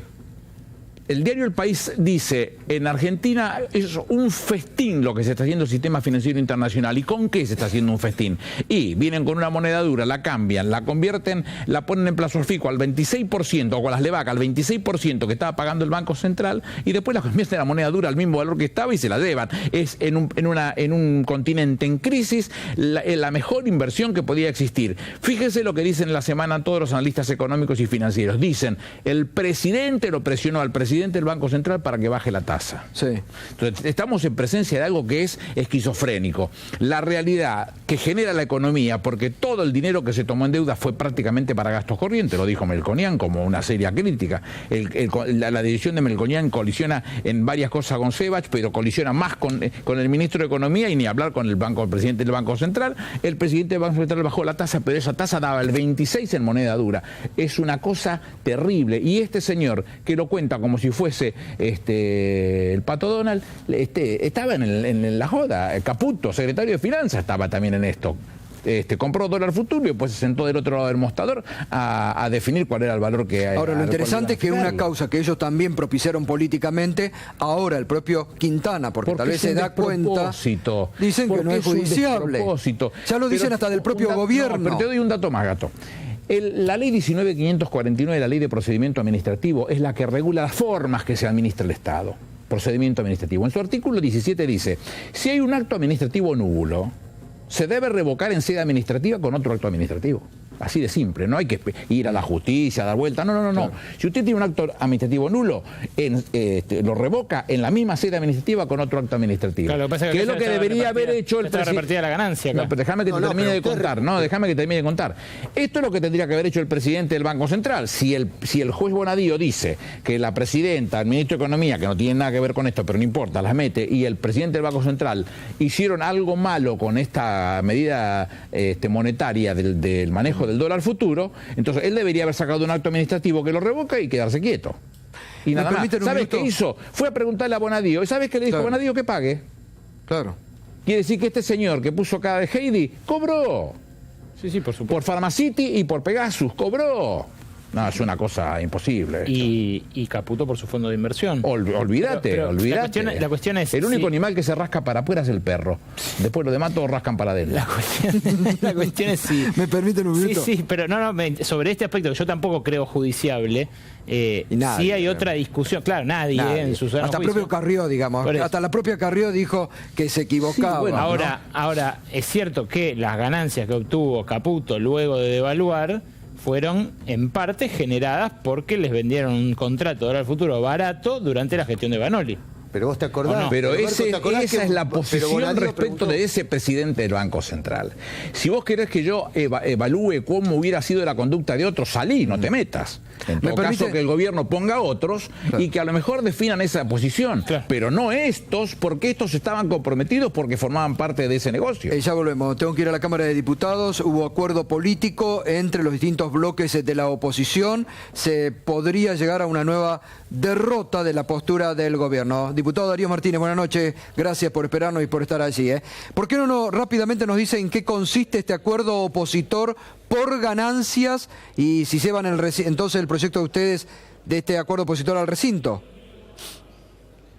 el diario El País dice, en Argentina es un festín lo que se está haciendo el sistema financiero internacional. ¿Y con qué se está haciendo un festín? Y vienen con una moneda dura, la cambian, la convierten, la ponen en plazo fijo al 26%, o con las Levac al 26% que estaba pagando el Banco Central, y después la convierten en la moneda dura al mismo valor que estaba y se la llevan. Es en un continente en crisis la mejor inversión que podía existir. Fíjese lo que dicen en la semana todos los analistas económicos y financieros. Dicen, el presidente lo presionó al presidente del Banco Central para que baje la tasa.
Sí.
Entonces, estamos en presencia de algo que es esquizofrénico. La realidad que genera la economía, porque todo el dinero que se tomó en deuda fue prácticamente para gastos corrientes, lo dijo Melconian como una seria crítica. La decisión de Melconian colisiona en varias cosas con Sebach, pero colisiona más con el ministro de Economía, y ni hablar con el presidente del Banco Central. El presidente del Banco Central bajó la tasa, pero esa tasa daba el 26 en moneda dura. Es una cosa terrible. Y este señor, que lo cuenta como si fuese el Pato Donald, estaba en la joda. Caputo, secretario de Finanzas, estaba también en esto. Compró dólar futuro y después se sentó del otro lado del mostrador a definir cuál era el valor que hay.
Ahora, lo interesante es que una causa que ellos también propiciaron políticamente, ahora el propio Quintana, porque tal vez se da cuenta, dicen que no es judiciable. Ya lo dicen hasta del propio gobierno.
No, pero te doy un dato más, Gato. La ley 19.549, la ley de procedimiento administrativo, es la que regula las formas que se administra el Estado. Procedimiento administrativo. En su artículo 17 dice, si hay un acto administrativo nulo, se debe revocar en sede administrativa con otro acto administrativo. Así de simple, no hay que ir a la justicia, a dar vuelta, no. Claro. Si usted tiene un acto administrativo nulo, lo revoca en la misma sede administrativa con otro acto administrativo. Claro, que es lo que debería haber hecho el presidente.
Repartida la ganancia. Claro.
No, pero déjame que termine de contar. No, déjame que termine de contar. Esto es lo que tendría que haber hecho el presidente del Banco Central. Si el juez Bonadío dice que la presidenta, el ministro de Economía, que no tiene nada que ver con esto, pero no importa, las mete, y el presidente del Banco Central hicieron algo malo con esta medida monetaria del manejo del dólar futuro, entonces él debería haber sacado un acto administrativo que lo revoca y quedarse quieto. Y nada más. ¿Sabes qué hizo? Fue a preguntarle a Bonadío. ¿Y sabes qué le dijo a Bonadío? Que pague.
Claro.
Quiere decir que este señor que puso cara de Heidi cobró.
Sí, por supuesto.
Por Pharmacity y por Pegasus cobró. No, es una cosa imposible.
Y Caputo por su fondo de inversión.
Olvídate.
La cuestión es...
El único animal que se rasca para afuera es el perro. Después los demás todos rascan para adentro.
La cuestión es si...
¿Me permiten un minuto?
Sí, pero sobre este aspecto que yo tampoco creo judiciable, sí hay otra discusión. Claro, nadie. En su
hasta el propio Carrió, digamos. Hasta la propia Carrió dijo que se equivocaba.
Sí, bueno, ahora, es cierto que las ganancias que obtuvo Caputo luego de devaluar fueron en parte generadas porque les vendieron un contrato de dólar futuro barato durante la gestión de Banoli.
Pero vos te acordás.
No. Pero esa es la posición respecto de ese presidente del Banco Central. Si vos querés que yo evalúe cómo hubiera sido la conducta de otros, salí, no te metas. En todo caso, que el gobierno ponga otros y que a lo mejor definan esa posición. Claro. Pero no estos, porque estos estaban comprometidos porque formaban parte de ese negocio.
Ya volvemos. Tengo que ir a la Cámara de Diputados. Hubo acuerdo político entre los distintos bloques de la oposición. Se podría llegar a una nueva derrota de la postura del gobierno. Diputado Darío Martínez, buenas noches. Gracias por esperarnos y por estar allí. ¿Por qué no rápidamente nos dice en qué consiste este acuerdo opositor por ganancias y si llevan entonces el proyecto de ustedes de este acuerdo opositor al recinto?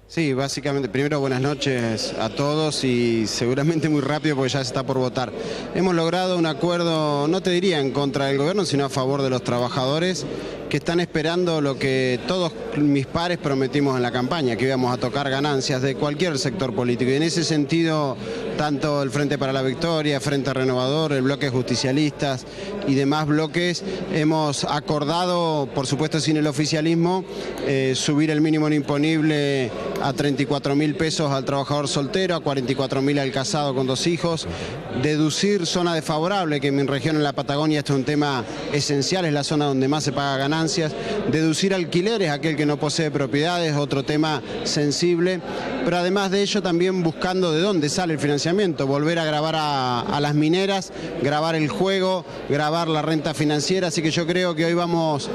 Sí, básicamente, primero buenas noches a todos y seguramente muy rápido porque ya se está por votar. Hemos logrado un acuerdo, no te diría en contra del gobierno, sino a favor de los trabajadores que están esperando lo que todos mis pares prometimos en la campaña, que íbamos a tocar ganancias de cualquier sector político. Y en ese sentido, tanto el Frente para la Victoria, Frente Renovador, el bloque justicialistas y demás bloques, hemos acordado, por supuesto sin el oficialismo, subir el mínimo no imponible a 34.000 pesos al trabajador soltero, a 44.000 al casado con 2 hijos, deducir zona desfavorable, que en mi región, en la Patagonia, esto es un tema esencial, es la zona donde más se paga ganancias, deducir alquileres a aquel que no posee propiedades, otro tema sensible, pero además de ello también buscando de dónde sale el financiamiento, volver a grabar a las mineras, grabar el juego, grabar la renta financiera, así que yo creo que hoy vamos,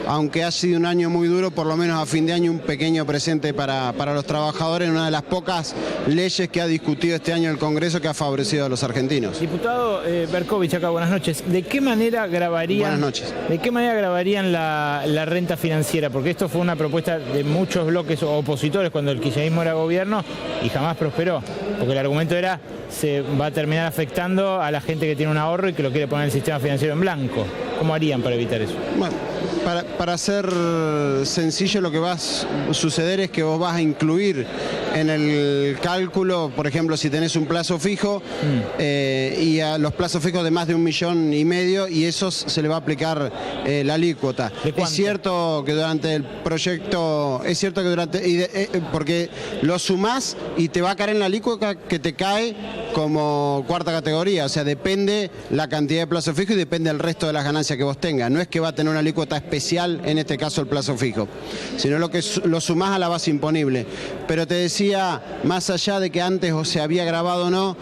aunque ha sido un año muy duro, por lo menos a fin de año un pequeño presente para los trabajadores en una de las pocas leyes que ha discutido este año el Congreso que ha favorecido a los argentinos.
Diputado Berkovich, acá, buenas noches. ¿De qué manera grabarían?
Buenas noches.
¿De qué manera grabarían la la renta financiera, porque esto fue una propuesta de muchos bloques opositores cuando el kirchnerismo era gobierno y jamás prosperó, porque el argumento era se va a terminar afectando a la gente que tiene un ahorro y que lo quiere poner en el sistema financiero en blanco. ¿Cómo harían para evitar eso?
Bueno, para ser sencillo, lo que va a suceder es que vos vas a incluir en el cálculo, por ejemplo, si tenés un plazo fijo y a los plazos fijos de más de 1,5 millones, y esos se le va a aplicar la alícuota. Es cierto que durante el proyecto, porque lo sumás y te va a caer en la alícuota que te cae como cuarta categoría, o sea, depende la cantidad de plazo fijo y depende el resto de las ganancias que vos tengas. No es que va a tener una alícuota especial, en este caso el plazo fijo, sino lo sumás a la base imponible. Pero te decía, más allá de que antes o se había grabado o no,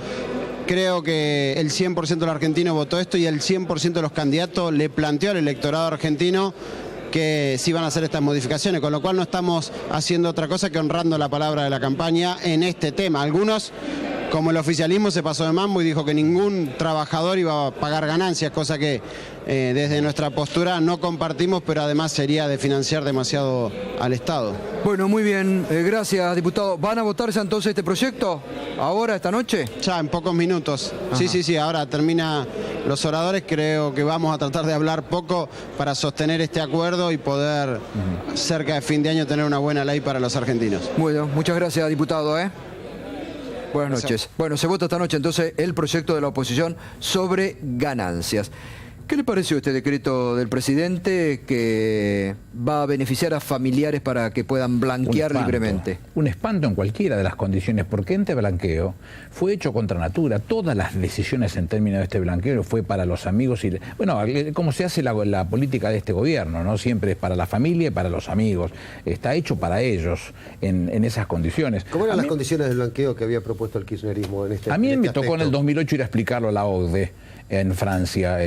creo que el 100% de los argentinos votó esto y el 100% de los candidatos le planteó al electorado argentino que sí van a hacer estas modificaciones, con lo cual no estamos haciendo otra cosa que honrando la palabra de la campaña en este tema. Algunos, como el oficialismo, se pasó de mambo y dijo que ningún trabajador iba a pagar ganancias, cosa que desde nuestra postura no compartimos, pero además sería de financiar demasiado al Estado.
Bueno, muy bien, gracias, diputado. ¿Van a votarse entonces este proyecto ahora, esta noche?
Ya, en pocos minutos.
Ajá.
Sí, ahora termina los oradores, creo que vamos a tratar de hablar poco para sostener este acuerdo y poder cerca de fin de año tener una buena ley para los argentinos.
Bueno, muchas gracias, diputado. Buenas noches. Bueno, se vota esta noche entonces el proyecto de la oposición sobre ganancias. ¿Qué le pareció este decreto del presidente que va a beneficiar a familiares para que puedan blanquear libremente?
Un espanto en cualquiera de las condiciones, porque este blanqueo fue hecho contra natura. Todas las decisiones en términos de este blanqueo fue para los amigos y, bueno, como se hace la política de este gobierno, ¿no? Siempre es para la familia y para los amigos. Está hecho para ellos en esas condiciones.
¿Cómo eran las condiciones del blanqueo que había propuesto el kirchnerismo en este
A mí me tocó
aspecto?
en el 2008 ir a explicarlo a la OCDE en Francia.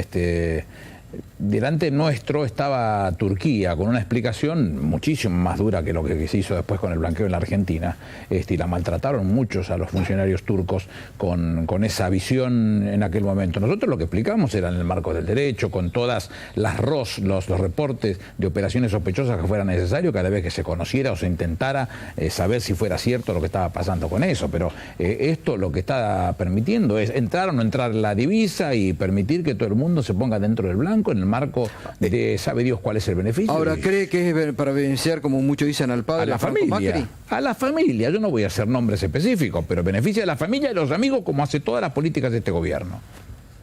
Delante nuestro estaba Turquía con una explicación muchísimo más dura que lo que se hizo después con el blanqueo en la Argentina, y la maltrataron muchos a los funcionarios turcos con esa visión en aquel momento. Nosotros lo que explicamos era en el marco del derecho, con todas las ROS, los reportes de operaciones sospechosas que fuera necesario cada vez que se conociera o se intentara saber si fuera cierto lo que estaba pasando con eso. Pero esto lo que está permitiendo es entrar o no entrar la divisa y permitir que todo el mundo se ponga dentro del blanco en el marco de sabe Dios cuál es el beneficio.
Ahora, ¿cree que es para beneficiar, como muchos dicen, al padre?
A la familia. A la familia. Yo no voy a hacer nombres específicos, pero beneficia a la familia y a los amigos, como hace todas las políticas de este gobierno.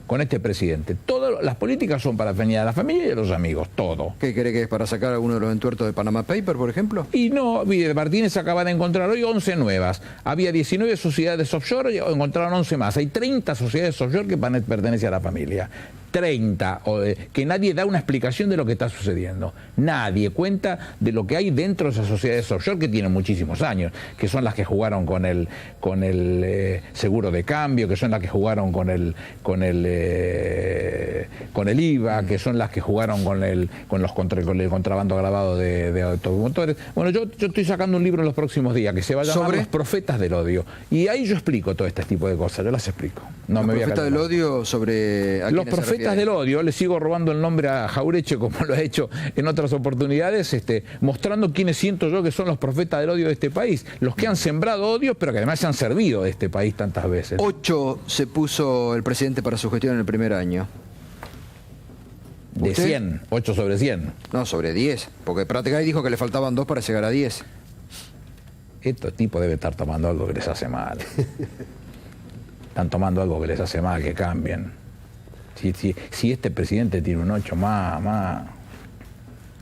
Con este presidente. Todas las políticas son para beneficiar a la familia y a los amigos, todo.
¿Qué cree que es para sacar alguno de los entuertos de Panama Paper, por ejemplo?
Y no, Martínez acaba de encontrar hoy 11 nuevas. Había 19 sociedades offshore y encontraron 11 más. Hay 30 sociedades offshore que pertenecen a la familia. 30, que nadie da una explicación de lo que está sucediendo. Nadie cuenta de lo que hay dentro de esas sociedades offshore que tienen muchísimos años, que son las que jugaron con el seguro de cambio, que son las que jugaron con el IVA, que son las que jugaron con el contrabando agravado de automotores. Bueno, yo estoy sacando un libro en los próximos días que se va a llamar Los Profetas del Odio. Y ahí yo explico todo este tipo de cosas, yo las explico. No
¿Los
me
Profetas del Odio sobre a
Los Profetas del Odio, le sigo robando el nombre a Jaureche como lo he hecho en otras oportunidades, mostrando quiénes siento yo que son los profetas del odio de este país, los que han sembrado odio pero que además se han servido de este país tantas veces.
8 se puso el presidente para su gestión en el primer año.
De 100, 8 sobre 100.
No, sobre 10, porque Pratgay dijo que le faltaban 2 para llegar a 10.
Este tipo debe estar tomando algo que les hace mal. Están tomando algo que les hace mal, que cambien. Si este presidente tiene un 8 más,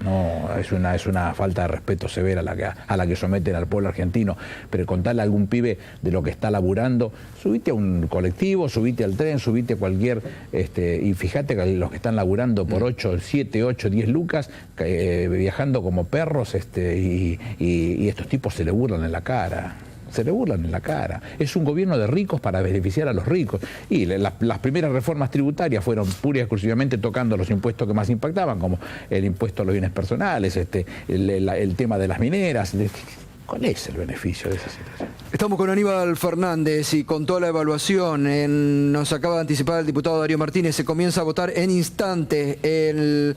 no, es una falta de respeto severa a la que someten al pueblo argentino. Pero contarle a algún pibe de lo que está laburando, subite a un colectivo, subite al tren, subite a cualquier, y fíjate que los que están laburando por 8, 7, 8, 10 lucas, viajando como perros, y estos tipos se le burlan en la cara. Se le burlan en la cara. Es un gobierno de ricos para beneficiar a los ricos. Y las primeras reformas tributarias fueron pura y exclusivamente tocando los impuestos que más impactaban, como el impuesto a los bienes personales, el tema de las mineras. ¿Cuál es el beneficio de esa situación?
Estamos con Aníbal Fernández y con toda la evaluación. Nos acaba de anticipar el diputado Darío Martínez. Se comienza a votar en instantes el